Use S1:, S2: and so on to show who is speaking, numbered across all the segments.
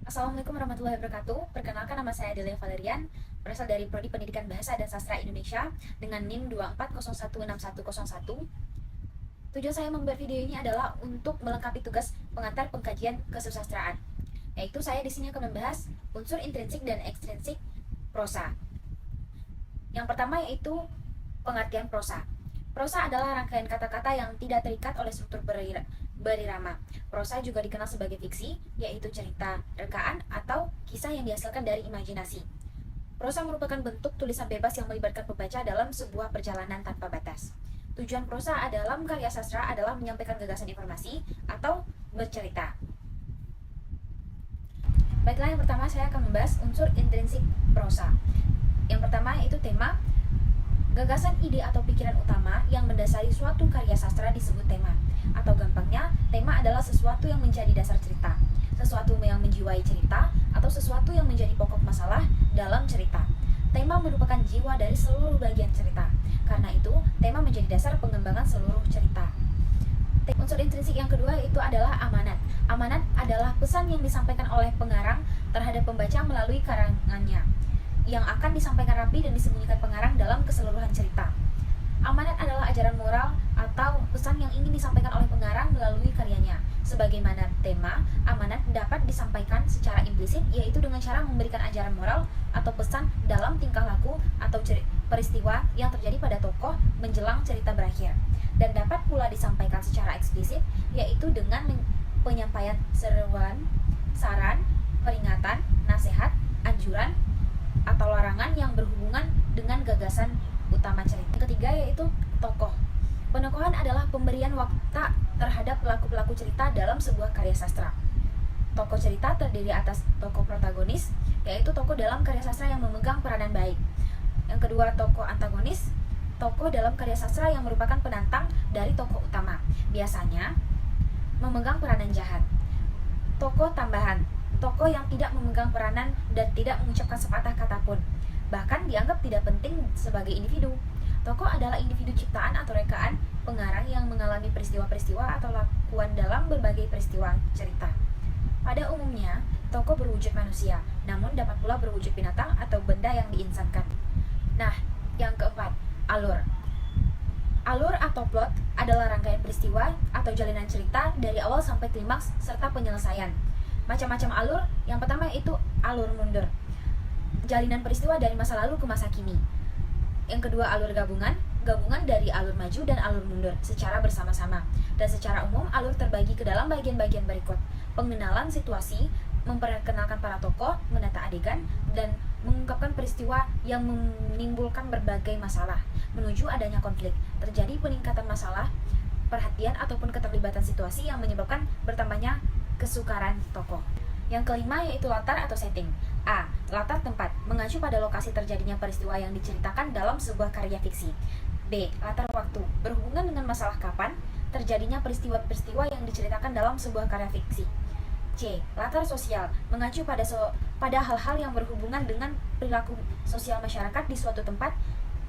S1: Assalamualaikum warahmatullahi wabarakatuh. Perkenalkan, nama saya Delia Valerian, berasal dari Prodi Pendidikan Bahasa dan Sastra Indonesia dengan NIM 24016101. Tujuan saya membuat video ini adalah untuk melengkapi tugas pengantar pengkajian kesusastraan. Yaitu saya di sini akan membahas unsur intrinsik dan ekstrinsik prosa. Yang pertama yaitu pengertian prosa. Prosa adalah rangkaian kata-kata yang tidak terikat oleh struktur berirama. Prosa juga dikenal sebagai fiksi, yaitu cerita, rekaan, atau kisah yang dihasilkan dari imajinasi. Prosa merupakan bentuk tulisan bebas yang melibatkan pembaca dalam sebuah perjalanan tanpa batas. Tujuan prosa dalam karya sastra adalah menyampaikan gagasan informasi atau bercerita. Baiklah, yang pertama saya akan membahas unsur intrinsik prosa. Yang pertama yaitu tema. Gagasan, ide, atau pikiran utama yang mendasari suatu karya sastra disebut tema. Atau gampangnya, tema adalah sesuatu yang menjadi dasar cerita, sesuatu yang menjiwai cerita, atau sesuatu yang menjadi pokok masalah dalam cerita. Tema merupakan jiwa dari seluruh bagian cerita. Karena itu, tema menjadi dasar pengembangan seluruh cerita. Unsur intrinsik yang kedua itu adalah amanat. Amanat adalah pesan yang disampaikan oleh pengarang terhadap pembaca melalui karangannya, yang akan disampaikan rapi dan disembunyikan pengarang dalam keseluruhan cerita. Amanat adalah ajaran moral atau pesan yang ingin disampaikan oleh pengarang melalui karyanya. Sebagaimana tema, amanat dapat disampaikan secara implisit, yaitu dengan cara memberikan ajaran moral atau pesan dalam tingkah laku atau peristiwa yang terjadi pada tokoh menjelang cerita berakhir. Dan dapat pula disampaikan secara eksplisit, yaitu dengan penyampaian seruan, saran, peringatan, nasihat, anjuran, atau larangan yang berhubungan dengan gagasan utama cerita. Yang ketiga yaitu tokoh. Penokohan adalah pemberian watak terhadap pelaku-pelaku cerita dalam sebuah karya sastra. Tokoh cerita terdiri atas tokoh protagonis, yaitu tokoh dalam karya sastra yang memegang peranan baik. Yang kedua, tokoh antagonis, tokoh dalam karya sastra yang merupakan penantang dari tokoh utama, biasanya memegang peranan jahat. Tokoh tambahan, tokoh yang tidak memegang peranan dan tidak mengucapkan sepatah kata pun, bahkan dianggap tidak penting sebagai individu. Tokoh adalah individu ciptaan atau rekaan pengarang yang mengalami peristiwa-peristiwa atau lakuan dalam berbagai peristiwa cerita. Pada umumnya, tokoh berwujud manusia, namun dapat pula berwujud binatang atau benda yang diinsankan. Nah, yang keempat, alur. Alur atau plot adalah rangkaian peristiwa atau jalinan cerita dari awal sampai klimaks serta penyelesaian. Macam-macam alur, yang pertama itu alur mundur, jalinan peristiwa dari masa lalu ke masa kini. Yang kedua, alur gabungan, gabungan dari alur maju dan alur mundur secara bersama-sama. Dan secara umum, alur terbagi ke dalam bagian-bagian berikut: pengenalan situasi, memperkenalkan para tokoh, menata adegan, dan mengungkapkan peristiwa yang menimbulkan berbagai masalah, menuju adanya konflik, terjadi peningkatan masalah, perhatian ataupun keterlibatan situasi yang menyebabkan bertambahnya kesukaran tokoh. Yang kelima yaitu latar atau setting. A. Latar tempat, mengacu pada lokasi terjadinya peristiwa yang diceritakan dalam sebuah karya fiksi. B. Latar waktu, berhubungan dengan masalah kapan terjadinya peristiwa-peristiwa yang diceritakan dalam sebuah karya fiksi. C. Latar sosial, mengacu pada hal-hal yang berhubungan dengan perilaku sosial masyarakat di suatu tempat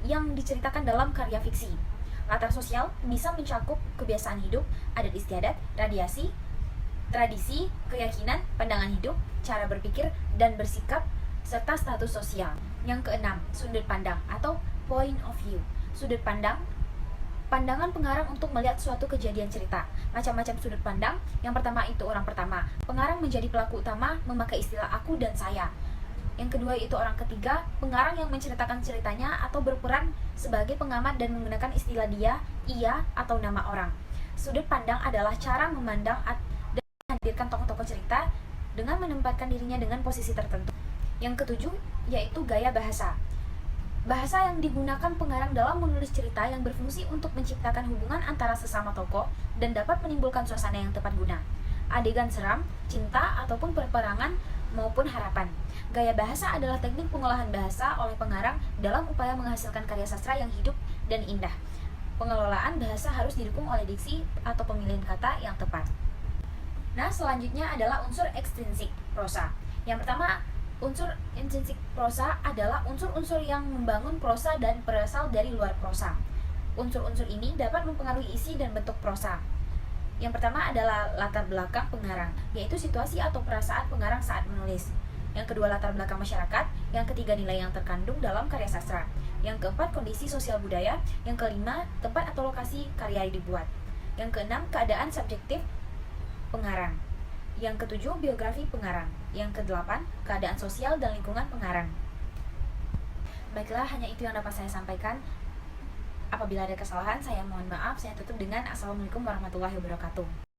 S1: yang diceritakan dalam karya fiksi. Latar sosial bisa mencakup kebiasaan hidup, adat istiadat, tradisi, keyakinan, pandangan hidup, cara berpikir dan bersikap, serta status sosial. Yang keenam, sudut pandang atau point of view. Sudut pandang, pandangan pengarang untuk melihat suatu kejadian cerita. Macam-macam sudut pandang. Yang pertama itu orang pertama. Pengarang menjadi pelaku utama memakai istilah aku dan saya. Yang kedua itu orang ketiga, pengarang yang menceritakan ceritanya atau berperan sebagai pengamat dan menggunakan istilah dia, ia, atau nama orang. Sudut pandang adalah cara memandang dan menghadirkan tokoh-tokoh cerita dengan menempatkan dirinya dengan posisi tertentu. Yang ketujuh yaitu gaya bahasa. Bahasa yang digunakan pengarang dalam menulis cerita yang berfungsi untuk menciptakan hubungan antara sesama tokoh dan dapat menimbulkan suasana yang tepat guna. Adegan seram, cinta, ataupun peperangan maupun harapan. Gaya bahasa adalah teknik pengolahan bahasa oleh pengarang dalam upaya menghasilkan karya sastra yang hidup dan indah. Pengelolaan bahasa harus didukung oleh diksi atau pemilihan kata yang tepat. Nah, selanjutnya adalah unsur ekstrinsik prosa. Yang pertama, unsur intrinsik prosa adalah unsur-unsur yang membangun prosa dan berasal dari luar prosa. Unsur-unsur ini dapat mempengaruhi isi dan bentuk prosa. Yang pertama adalah latar belakang pengarang, yaitu situasi atau perasaan pengarang saat menulis penulis. Yang kedua, latar belakang masyarakat. Yang ketiga, nilai yang terkandung dalam karya sastra. Yang keempat, kondisi sosial budaya. Yang kelima, tempat atau lokasi karya dibuat. Yang keenam, keadaan subjektif pengarang. Yang ketujuh, biografi pengarang. Yang kedelapan, keadaan sosial dan lingkungan pengarang. Baiklah, hanya itu yang dapat saya sampaikan. Apabila ada kesalahan, saya mohon maaf. Saya tutup dengan Assalamualaikum warahmatullahi wabarakatuh.